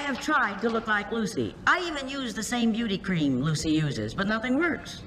I have tried to look like Lucy. I even use the same beauty cream Lucy uses, but nothing works.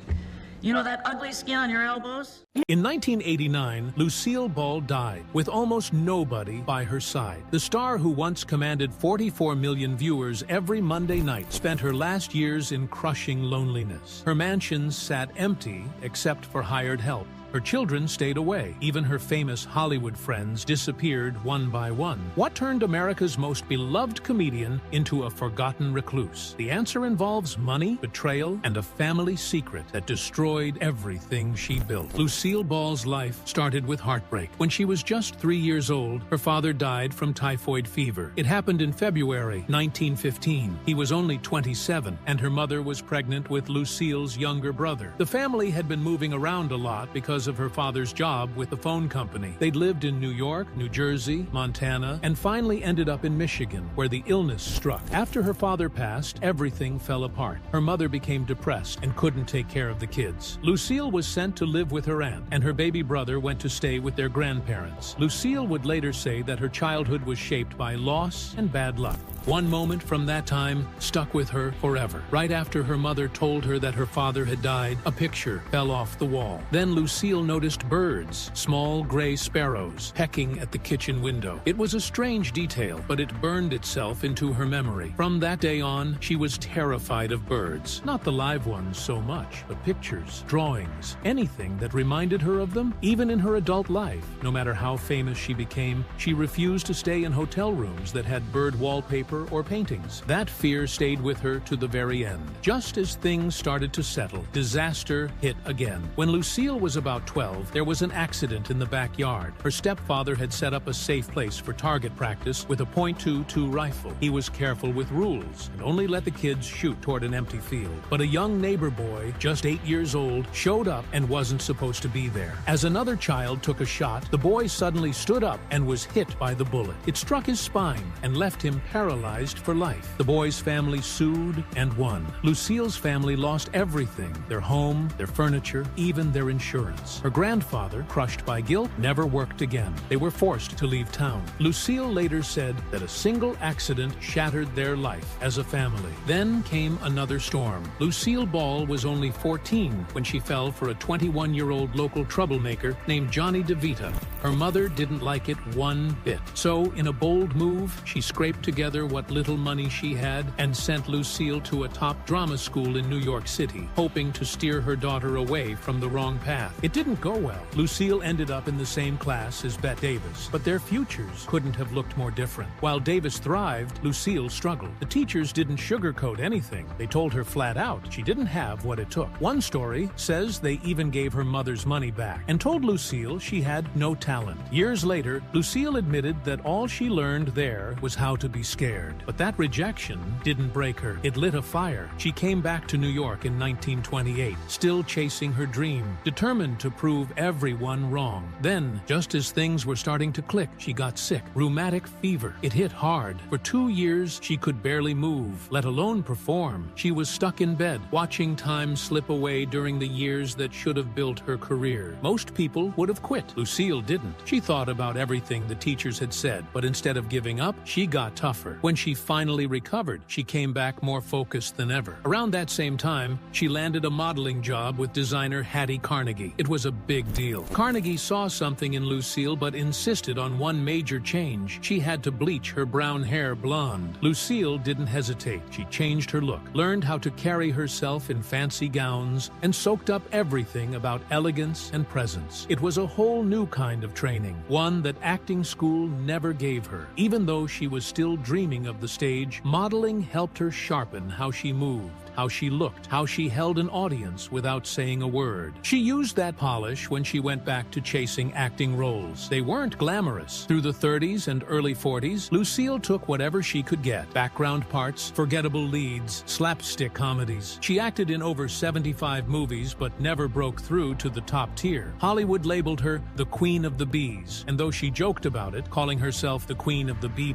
You know that ugly skin on your elbows? In 1989, Lucille Ball died, with almost nobody by her side. The star, who once commanded 44 million viewers every Monday night, spent her last years in crushing loneliness. Her mansions sat empty except for hired help. Her children stayed away. Even her famous Hollywood friends disappeared one by one. What turned America's most beloved comedian into a forgotten recluse? The answer involves money, betrayal, and a family secret that destroyed everything she built. Lucille Ball's life started with heartbreak. When she was just 3 years old, her father died from typhoid fever. It happened in February 1915. He was only 27, and her mother was pregnant with Lucille's younger brother. The family had been moving around a lot because of her father's job with the phone company. They'd lived in New York, New Jersey, Montana, and finally ended up in Michigan, where the illness struck. After her father passed, everything fell apart. Her mother became depressed and couldn't take care of the kids. Lucille was sent to live with her aunt, and her baby brother went to stay with their grandparents. Lucille would later say that her childhood was shaped by loss and bad luck. One moment from that time stuck with her forever. Right after her mother told her that her father had died, a picture fell off the wall. Then Lucille noticed birds, small gray sparrows, pecking at the kitchen window. It was a strange detail, but it burned itself into her memory. From that day on, she was terrified of birds. Not the live ones so much, but pictures, drawings, anything that reminded her of them. Even in her adult life, no matter how famous she became, she refused to stay in hotel rooms that had bird wallpaper or paintings. That fear stayed with her to the very end. Just as things started to settle, disaster hit again. When Lucille was about 12, there was an accident in the backyard. Her stepfather had set up a safe place for target practice with a .22 rifle. He was careful with rules and only let the kids shoot toward an empty field. But a young neighbor boy, just 8 years old, showed up and wasn't supposed to be there. As another child took a shot, the boy suddenly stood up and was hit by the bullet. It struck his spine and left him paralyzed for life. The boy's family sued and won. Lucille's family lost everything: their home, their furniture, even their insurance. Her grandfather, crushed by guilt, never worked again. They were forced to leave town. Lucille later said that a single accident shattered their life as a family. Then came another storm. Lucille Ball was only 14 when she fell for a 21-year-old local troublemaker named Johnny DeVita. Her mother didn't like it one bit. So, in a bold move, she scraped together what little money she had and sent Lucille to a top drama school in New York City, hoping to steer her daughter away from the wrong path. It didn't go well. Lucille ended up in the same class as Bette Davis, but their futures couldn't have looked more different. While Davis thrived, Lucille struggled. The teachers didn't sugarcoat anything. They told her flat out she didn't have what it took. One story says they even gave her mother's money back and told Lucille she had no talent. Years later, Lucille admitted that all she learned there was how to be scared. But that rejection didn't break her. It lit a fire. She came back to New York in 1928, still chasing her dream, determined to prove everyone wrong. Then, just as things were starting to click, she got sick. Rheumatic fever. It hit hard. For 2 years, she could barely move, let alone perform. She was stuck in bed, watching time slip away during the years that should have built her career. Most people would have quit. Lucille didn't. She thought about everything the teachers had said, but instead of giving up, she got tougher. When she finally recovered, she came back more focused than ever. Around that same time, she landed a modeling job with designer Hattie Carnegie. It was a big deal. Carnegie saw something in Lucille but insisted on one major change. She had to bleach her brown hair blonde. Lucille didn't hesitate. She changed her look, learned how to carry herself in fancy gowns, and soaked up everything about elegance and presence. It was a whole new kind of training, one that acting school never gave her. Even though she was still dreaming of the stage, modeling helped her sharpen how she moved, how she looked, how she held an audience without saying a word. She used that polish when she went back to chasing acting roles. They weren't glamorous. Through the 30s and early 40s, Lucille took whatever she could get. Background parts, forgettable leads, slapstick comedies. She acted in over 75 movies but never broke through to the top tier. Hollywood labeled her the Queen of the Bs, and though she joked about it, calling herself the Queen of the B+,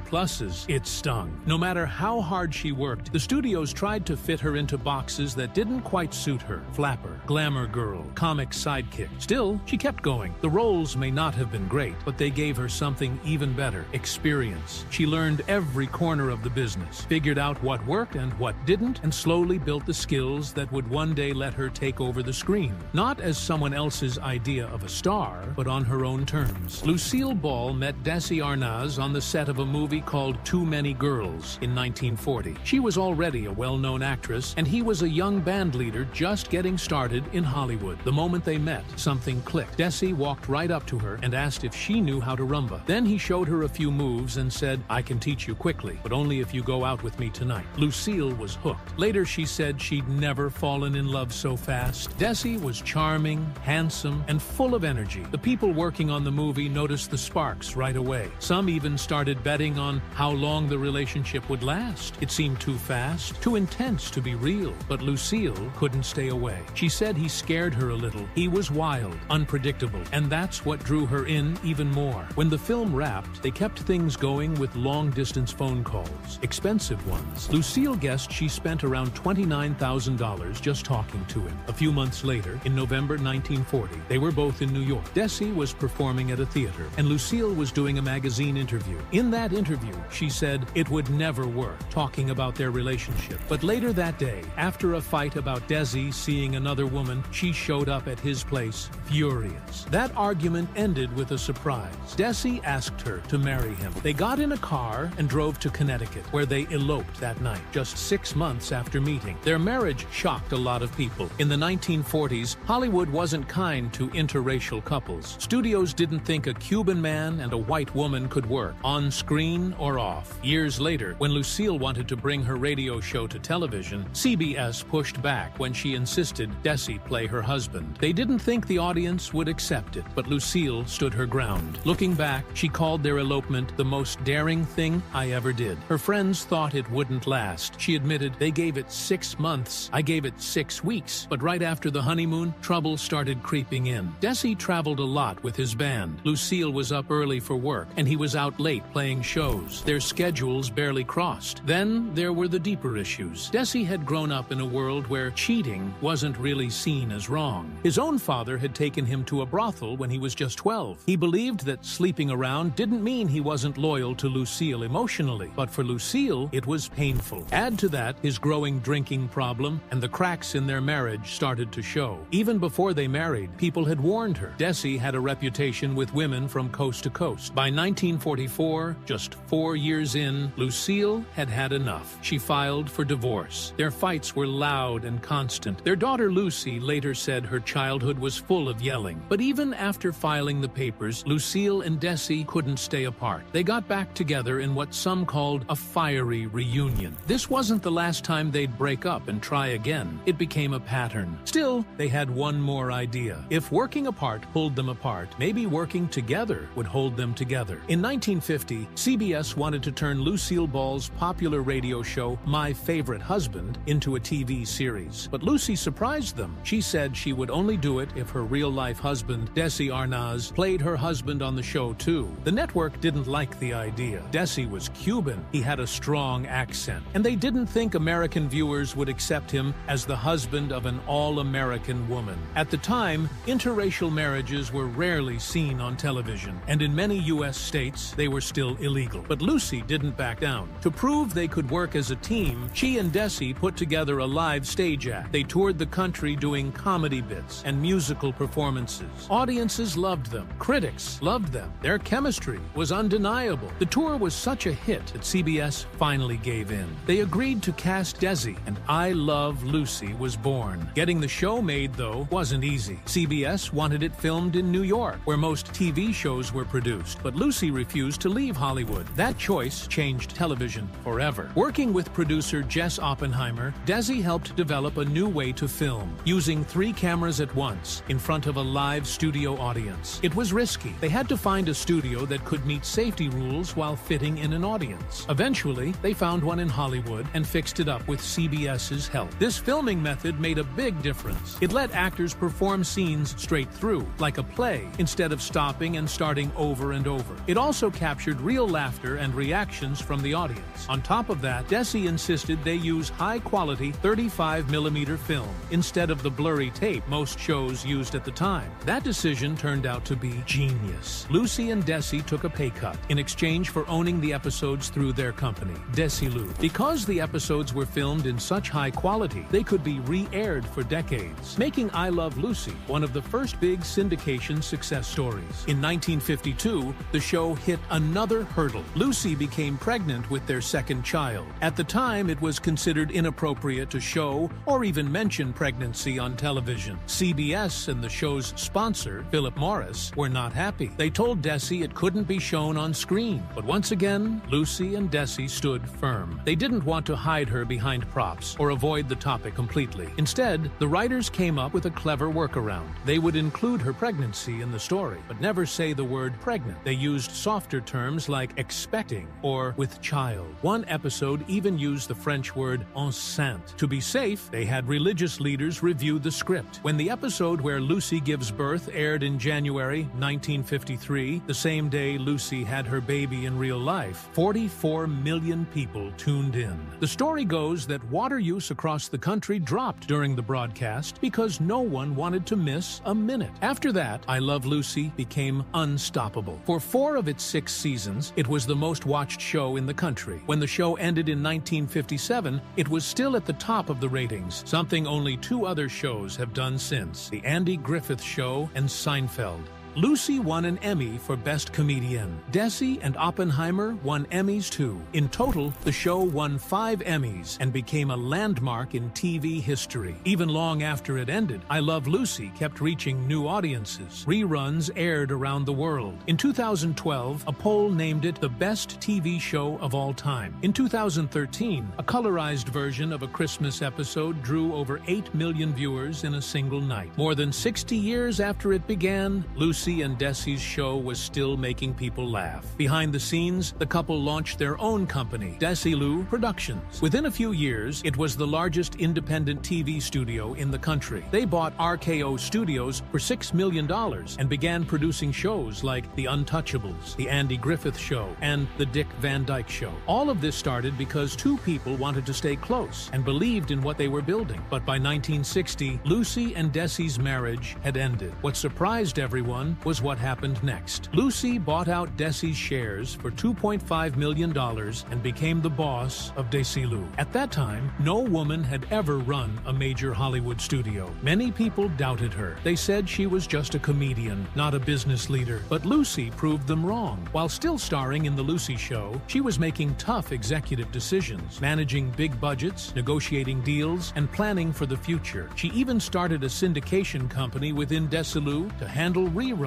it stung. No matter how hard she worked, the studios tried to fit her into into boxes that didn't quite suit her. Flapper, glamour girl, comic sidekick. Still, she kept going. The roles may not have been great, but they gave her something even better: experience. She learned every corner of the business, figured out what worked and what didn't, and slowly built the skills that would one day let her take over the screen. Not as someone else's idea of a star, but on her own terms. Lucille Ball met Desi Arnaz on the set of a movie called Too Many Girls in 1940. She was already a well-known actress, and he was a young band leader just getting started in Hollywood. The moment they met, something clicked. Desi walked right up to her and asked if she knew how to rumba. Then he showed her a few moves and said, "I can teach you quickly, but only if you go out with me tonight." Lucille was hooked. Later she said she'd never fallen in love so fast. Desi was charming, handsome, and full of energy. The people working on the movie noticed the sparks right away. Some even started betting on how long the relationship would last. It seemed too fast, too intense to be real, but Lucille couldn't stay away. She said he scared her a little. He was wild, unpredictable, and that's what drew her in even more. When the film wrapped, they kept things going with long-distance phone calls, expensive ones. Lucille guessed she spent around $29,000 just talking to him. A few months later, in November 1940, they were both in New York. Desi was performing at a theater, and Lucille was doing a magazine interview. In that interview, she said it would never work, talking about their relationship. But later that day, after a fight about Desi seeing another woman, she showed up at his place, furious. That argument ended with a surprise. Desi asked her to marry him. They got in a car and drove to Connecticut, where they eloped that night, just 6 months after meeting. Their marriage shocked a lot of people. In the 1940s, Hollywood wasn't kind to interracial couples. Studios didn't think a Cuban man and a white woman could work, on screen or off. Years later, when Lucille wanted to bring her radio show to television, CBS pushed back when she insisted Desi play her husband. They didn't think the audience would accept it, but Lucille stood her ground. Looking back, she called their elopement the most daring thing I ever did. Her friends thought it wouldn't last. She admitted, "They gave it 6 months. I gave it 6 weeks." But right after the honeymoon, trouble started creeping in. Desi traveled a lot with his band. Lucille was up early for work, and he was out late playing shows. Their schedules barely crossed. Then there were the deeper issues. Desi had grown up in a world where cheating wasn't really seen as wrong. His own father had taken him to a brothel when he was just 12. He believed that sleeping around didn't mean he wasn't loyal to Lucille emotionally, but for Lucille, it was painful. Add to that his growing drinking problem, and the cracks in their marriage started to show. Even before they married, people had warned her. Desi had a reputation with women from coast to coast. By 1944, just 4 years in, Lucille had had enough. She filed for divorce. Their fights were loud and constant. Their daughter Lucy later said her childhood was full of yelling. But even after filing the papers, Lucille and Desi couldn't stay apart. They got back together in what some called a fiery reunion. This wasn't the last time they'd break up and try again. It became a pattern. Still, they had one more idea. If working apart pulled them apart, maybe working together would hold them together. In 1950, CBS wanted to turn Lucille Ball's popular radio show, My Favorite Husband, into a TV series. But Lucy surprised them. She said she would only do it if her real-life husband, Desi Arnaz, played her husband on the show too. The network didn't like the idea. Desi was Cuban. He had a strong accent. And they didn't think American viewers would accept him as the husband of an all-American woman. At the time, interracial marriages were rarely seen on television, and in many U.S. states, they were still illegal. But Lucy didn't back down. To prove they could work as a team, she and Desi put together a live stage act. They toured the country doing comedy bits and musical performances. Audiences loved them. Critics loved them. Their chemistry was undeniable. The tour was such a hit that CBS finally gave in. They agreed to cast Desi, and I Love Lucy was born. Getting the show made, though, wasn't easy. CBS wanted it filmed in New York, where most TV shows were produced, but Lucy refused to leave Hollywood. That choice changed television forever. Working with producer Jess Oppenheimer, Desi helped develop a new way to film, using 3 cameras at once in front of a live studio audience. It was risky. They had to find a studio that could meet safety rules while fitting in an audience. Eventually, they found one in Hollywood and fixed it up with CBS's help. This filming method made a big difference. It let actors perform scenes straight through, like a play, instead of stopping and starting over and over. It also captured real laughter and reactions from the audience. On top of that, Desi insisted they use high-quality high-quality 35mm film instead of the blurry tape most shows used at the time. That decision turned out to be genius. Lucy and Desi took a pay cut in exchange for owning the episodes through their company, Desilu. Because the episodes were filmed in such high quality, they could be re-aired for decades, making I Love Lucy one of the first big syndication success stories. In 1952, the show hit another hurdle. Lucy became pregnant with their second child. At the time, it was considered inappropriate to show or even mention pregnancy on television. CBS and the show's sponsor, Philip Morris, were not happy. They told Desi it couldn't be shown on screen. But once again, Lucy and Desi stood firm. They didn't want to hide her behind props or avoid the topic completely. Instead, the writers came up with a clever workaround. They would include her pregnancy in the story, but never say the word pregnant. They used softer terms like expecting or with child. One episode even used the French word enceinte. To be safe, they had religious leaders review the script. When the episode where Lucy gives birth aired in January 1953, the same day Lucy had her baby in real life, 44 million people tuned in. The story goes that water use across the country dropped during the broadcast because no one wanted to miss a minute. After that, I Love Lucy became unstoppable. For 4 of its 6 seasons, it was the most watched show in the country. When the show ended in 1957, it was still at the top of the ratings, something only 2 other shows have done since: The Andy Griffith Show and Seinfeld. Lucy won an Emmy for Best Comedian. Desi and Oppenheimer won Emmys too. In total, the show won 5 Emmys and became a landmark in TV history. Even long after it ended, I Love Lucy kept reaching new audiences. Reruns aired around the world. In 2012, a poll named it the best TV show of all time. In 2013, a colorized version of a Christmas episode drew over 8 million viewers in a single night. More than 60 years after it began, Lucy and Desi's show was still making people laugh. Behind the scenes, the couple launched their own company, Desilu Productions. Within a few years, it was the largest independent TV studio in the country. They bought RKO Studios for $6 million and began producing shows like The Untouchables, The Andy Griffith Show, and The Dick Van Dyke Show. All of this started because 2 people wanted to stay close and believed in what they were building. But by 1960, Lucy and Desi's marriage had ended. What surprised everyone was what happened next. Lucy bought out Desi's shares for $2.5 million and became the boss of Desilu. At that time, no woman had ever run a major Hollywood studio. Many people doubted her. They said she was just a comedian, not a business leader. But Lucy proved them wrong. While still starring in The Lucy Show, she was making tough executive decisions, managing big budgets, negotiating deals, and planning for the future. She even started a syndication company within Desilu to handle reruns,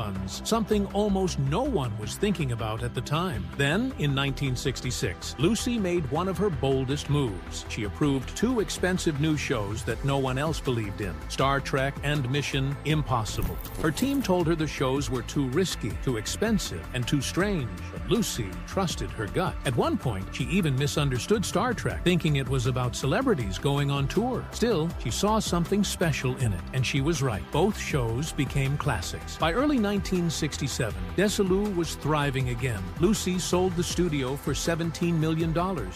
something almost no one was thinking about at the time. Then, in 1966, Lucy made one of her boldest moves. She approved 2 expensive new shows that no one else believed in: Star Trek and Mission Impossible. Her team told her the shows were too risky, too expensive, and too strange, but Lucy trusted her gut. At one point, she even misunderstood Star Trek, thinking it was about celebrities going on tour. Still, she saw something special in it, and she was right. Both shows became classics. By early 1967, Desilu was thriving again. Lucy sold the studio for $17 million,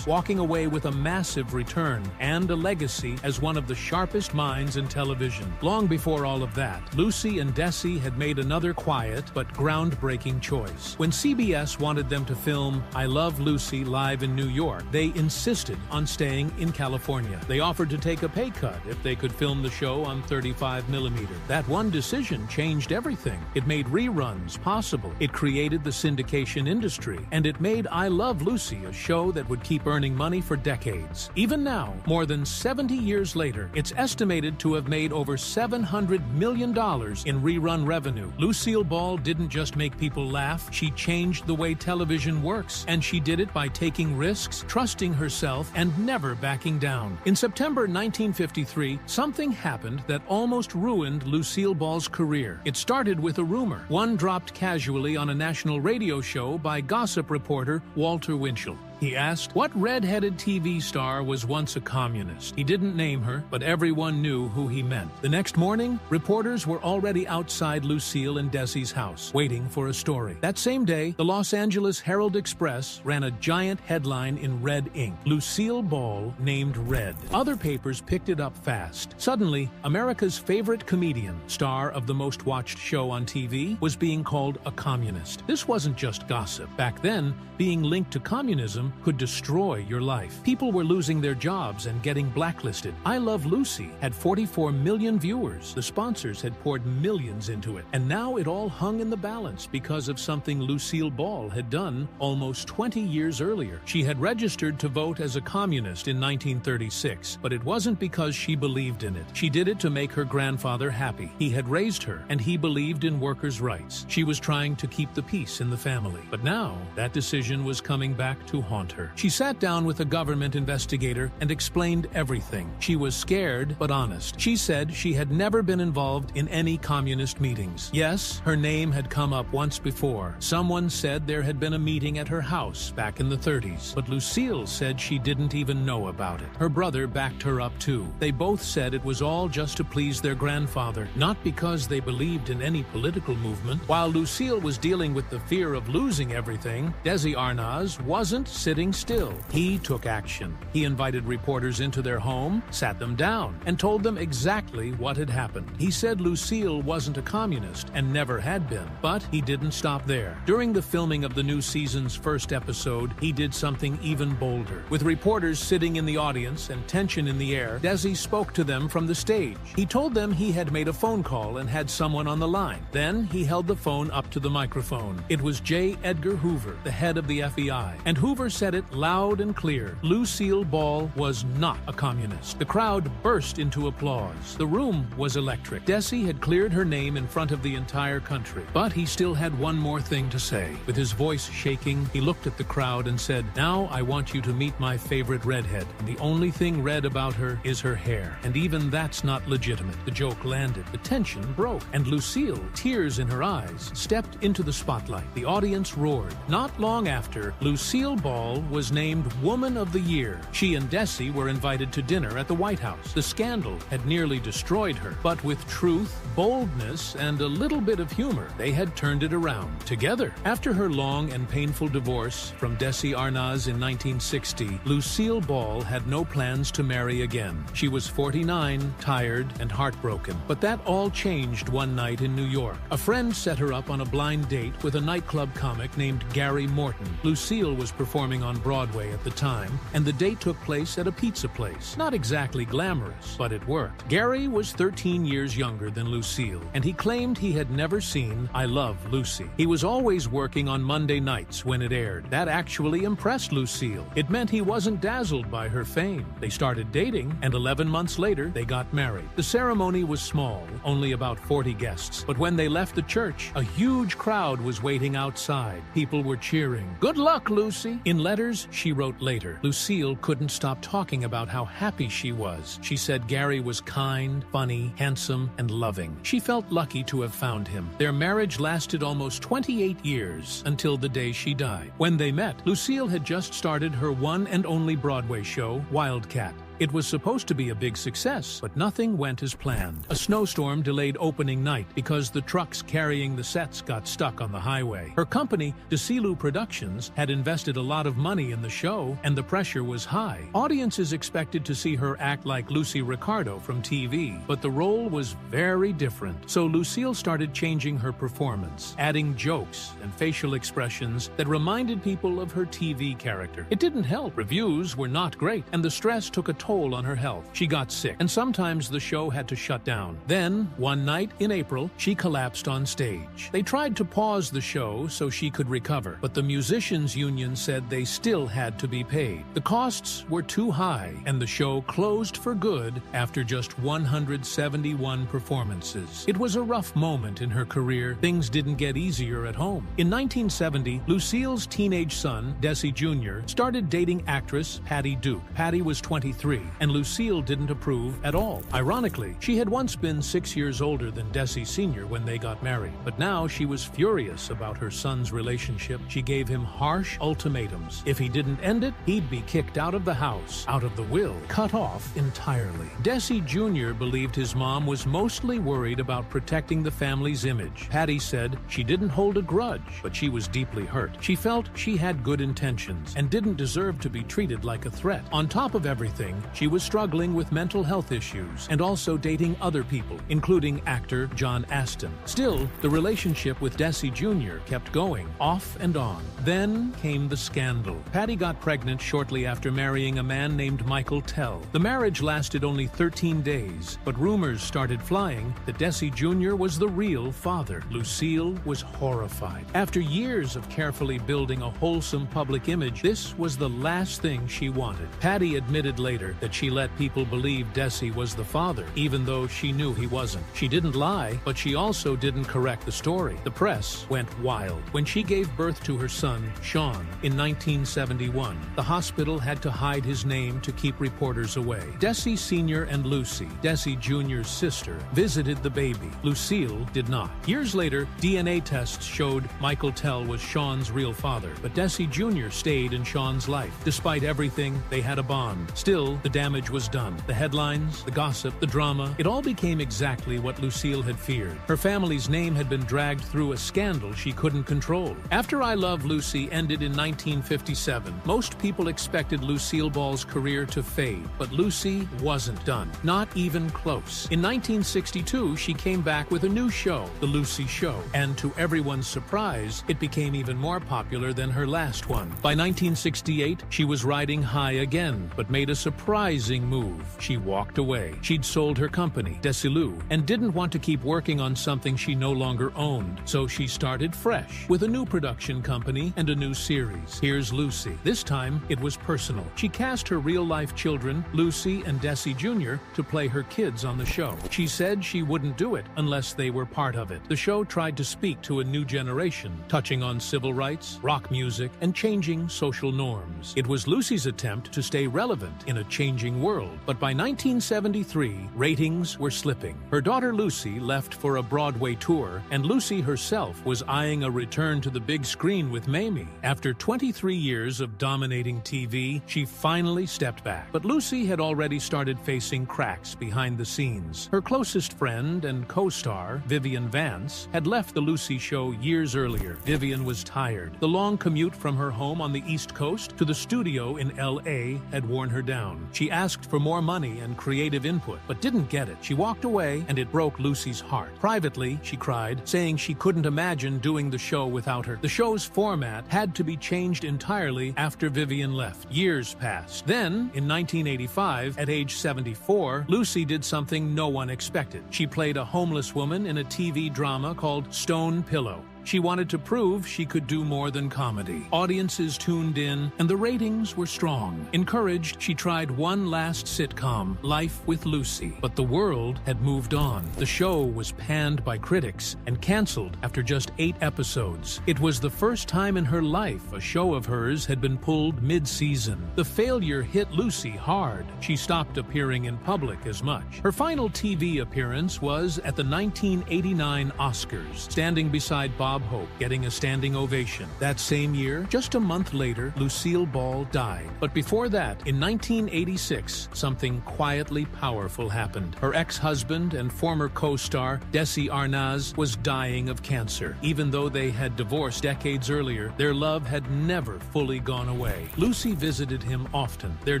walking away with a massive return and a legacy as one of the sharpest minds in television. Long before all of that, Lucy and Desi had made another quiet but groundbreaking choice. When CBS wanted them to film I Love Lucy live in New York, they insisted on staying in California. They offered to take a pay cut if they could film the show on 35mm. That one decision changed everything. It made reruns possible. It created the syndication industry, and it made I Love Lucy a show that would keep earning money for decades. Even now, more than 70 years later, it's estimated to have made over $700 million in rerun revenue. Lucille Ball didn't just make people laugh, she changed the way television works, and she did it by taking risks, trusting herself, and never backing down. In September 1953, something happened that almost ruined Lucille Ball's career. It started with a rumor. One dropped casually on a national radio show by gossip reporter Walter Winchell. He asked, what red-headed TV star was once a communist? He didn't name her, but everyone knew who he meant. The next morning, reporters were already outside Lucille and Desi's house, waiting for a story. That same day, the Los Angeles Herald-Express ran a giant headline in red ink: Lucille Ball named Red. Other papers picked it up fast. Suddenly, America's favorite comedian, star of the most watched show on TV, was being called a communist. This wasn't just gossip. Back then, being linked to communism could destroy your life. People were losing their jobs and getting blacklisted. I Love Lucy had 44 million viewers. The sponsors had poured millions into it. And now it all hung in the balance because of something Lucille Ball had done almost 20 years earlier. She had registered to vote as a communist in 1936, but it wasn't because she believed in it. She did it to make her grandfather happy. He had raised her, and he believed in workers' rights. She was trying to keep the peace in the family. But now, that decision was coming back to haunt her. She sat down with a government investigator and explained everything. She was scared, but honest. She said she had never been involved in any communist meetings. Yes, her name had come up once before. Someone said there had been a meeting at her house back in the 30s, but Lucille said she didn't even know about it. Her brother backed her up too. They both said it was all just to please their grandfather, not because they believed in any political movement. While Lucille was dealing with the fear of losing everything, Desi Arnaz wasn't sitting still. He took action. He invited reporters into their home, sat them down, and told them exactly what had happened. He said Lucille wasn't a communist and never had been, but he didn't stop there. During the filming of the new season's first episode, he did something even bolder. With reporters sitting in the audience and tension in the air, Desi spoke to them from the stage. He told them he had made a phone call and had someone on the line. Then he held the phone up to the microphone. It was J. Edgar Hoover, the head of the FBI, and Hoover said it loud and clear: Lucille Ball was not a communist. The crowd burst into applause. The room was electric. Desi had cleared her name in front of the entire country, but he still had one more thing to say. With his voice shaking, he looked at the crowd and said, "Now I want you to meet my favorite redhead. And the only thing red about her is her hair. And even that's not legitimate." The joke landed. The tension broke. And Lucille, tears in her eyes, stepped into the spotlight. The audience roared. Not long after, Lucille Ball was named Woman of the Year. She and Desi were invited to dinner at the White House. The scandal had nearly destroyed her, but with truth, boldness, and a little bit of humor, they had turned it around together. After her long and painful divorce from Desi Arnaz in 1960, Lucille Ball had no plans to marry again. She was 49, tired, and heartbroken. But that all changed one night in New York. A friend set her up on a blind date with a nightclub comic named Gary Morton. Lucille was performing on Broadway at the time, and the date took place at a pizza place. Not exactly glamorous, but it worked. Gary was 13 years younger than Lucille, and he claimed he had never seen I Love Lucy. He was always working on Monday nights when it aired. That actually impressed Lucille. It meant he wasn't dazzled by her fame. They started dating, and 11 months later, they got married. The ceremony was small, only about 40 guests. But when they left the church, a huge crowd was waiting outside. People were cheering, "Good luck, Lucy!" In letters she wrote later, Lucille couldn't stop talking about how happy she was. She said Gary was kind, funny, handsome, and loving. She felt lucky to have found him. Their marriage lasted almost 28 years, until the day she died. When they met, Lucille had just started her one and only Broadway show, Wildcat. It was supposed to be a big success, but nothing went as planned. A snowstorm delayed opening night because the trucks carrying the sets got stuck on the highway. Her company, Desilu Productions, had invested a lot of money in the show, and the pressure was high. Audiences expected to see her act like Lucy Ricardo from TV, but the role was very different. So Lucille started changing her performance, adding jokes and facial expressions that reminded people of her TV character. It didn't help. Reviews were not great, and the stress took a toll on her health. She got sick, and sometimes the show had to shut down. Then, one night in April, she collapsed on stage. They tried to pause the show so she could recover, but the musicians' union said they still had to be paid. The costs were too high, and the show closed for good after just 171 performances. It was a rough moment in her career. Things didn't get easier at home. In 1970, Lucille's teenage son, Desi Jr., started dating actress Patty Duke. Patty was 23. disagree, and Lucille didn't approve at all. Ironically, she had once been 6 years older than Desi Sr. when they got married, but now she was furious about her son's relationship. She gave him harsh ultimatums. If he didn't end it, he'd be kicked out of the house, out of the will, cut off entirely. Desi Jr. believed his mom was mostly worried about protecting the family's image. Patty said she didn't hold a grudge, but she was deeply hurt. She felt she had good intentions and didn't deserve to be treated like a threat. On top of everything, she was struggling with mental health issues and also dating other people, including actor John Astin. Still, the relationship with Desi Jr. kept going, off and on. Then came the scandal. Patty got pregnant shortly after marrying a man named Michael Tell. The marriage lasted only 13 days, but rumors started flying that Desi Jr. was the real father. Lucille was horrified. After years of carefully building a wholesome public image, this was the last thing she wanted. Patty admitted later that she let people believe Desi was the father, even though she knew he wasn't. She didn't lie, but she also didn't correct the story. The press went wild. When she gave birth to her son, Sean, in 1971, the hospital had to hide his name to keep reporters away. Desi Sr. and Lucy, Desi Jr.'s sister, visited the baby. Lucille did not. Years later, DNA tests showed Michael Tell was Sean's real father, but Desi Jr. stayed in Sean's life. Despite everything, they had a bond. Still, the damage was done. The headlines, the gossip, the drama, it all became exactly what Lucille had feared. Her family's name had been dragged through a scandal she couldn't control. After I Love Lucy ended in 1957, most people expected Lucille Ball's career to fade, but Lucy wasn't done. Not even close. In 1962, she came back with a new show, The Lucy Show, and to everyone's surprise, it became even more popular than her last one. By 1968, she was riding high again, but made a surprising move. She walked away. She'd sold her company, Desilu, and didn't want to keep working on something she no longer owned, so she started fresh with a new production company and a new series. Here's Lucy. This time, it was personal. She cast her real-life children, Lucy and Desi Jr., to play her kids on the show. She said she wouldn't do it unless they were part of it. The show tried to speak to a new generation, touching on civil rights, rock music, and changing social norms. It was Lucy's attempt to stay relevant in a changing world, but by 1973, ratings were slipping. Her daughter Lucy left for a Broadway tour, and Lucy herself was eyeing a return to the big screen with Mamie. After 23 years of dominating TV, she finally stepped back. But Lucy had already started facing cracks behind the scenes. Her closest friend and co-star, Vivian Vance, had left The Lucy Show years earlier. Vivian was tired. The long commute from her home on the East Coast to the studio in L.A. had worn her down. She asked for more money and creative input, but didn't get it. She walked away, and it broke Lucy's heart. Privately, she cried, saying she couldn't imagine doing the show without her. The show's format had to be changed entirely after Vivian left. Years passed. Then, in 1985, at age 74, Lucy did something no one expected. She played a homeless woman in a TV drama called Stone Pillow. She wanted to prove she could do more than comedy. Audiences tuned in, and the ratings were strong. Encouraged, she tried one last sitcom, Life with Lucy. But the world had moved on. The show was panned by critics and canceled after just 8 episodes. It was the first time in her life a show of hers had been pulled mid-season. The failure hit Lucy hard. She stopped appearing in public as much. Her final TV appearance was at the 1989 Oscars, standing beside Bob Hope, getting a standing ovation. That same year, just a month later, Lucille Ball died. But before that, in 1986, something quietly powerful happened. Her ex-husband and former co-star, Desi Arnaz, was dying of cancer. Even though they had divorced decades earlier, their love had never fully gone away. Lucy visited him often. Their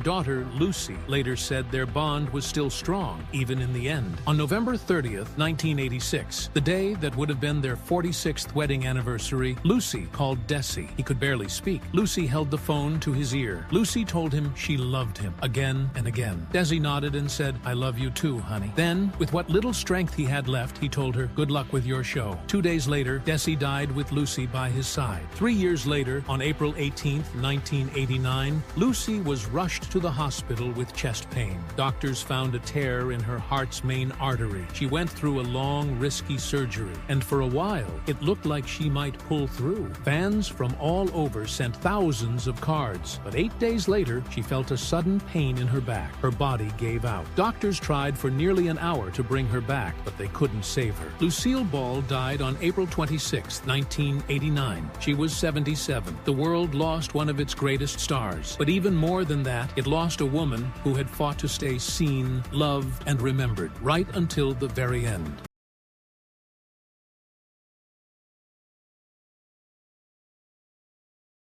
daughter, Lucy, later said their bond was still strong, even in the end. On November 30th, 1986, the day that would have been their 46th wedding anniversary, Lucy called Desi. He could barely speak. Lucy held the phone to his ear. Lucy told him she loved him again and again. Desi nodded and said, "I love you too, honey." Then, with what little strength he had left, he told her, "Good luck with your show." 2 days later, Desi died with Lucy by his side. 3 years later, on April 18th, 1989, Lucy was rushed to the hospital with chest pain. Doctors found a tear in her heart's main artery. She went through a long, risky surgery, and for a while, it looked like like she might pull through. Fans from all over sent thousands of cards, but 8 days later, she felt a sudden pain in her back. Her body gave out. Doctors tried for nearly an hour to bring her back, but they couldn't save her. Lucille Ball died on April 26, 1989. She was 77. The world lost one of its greatest stars. But even more than that, it lost a woman who had fought to stay seen, loved, and remembered right until the very end.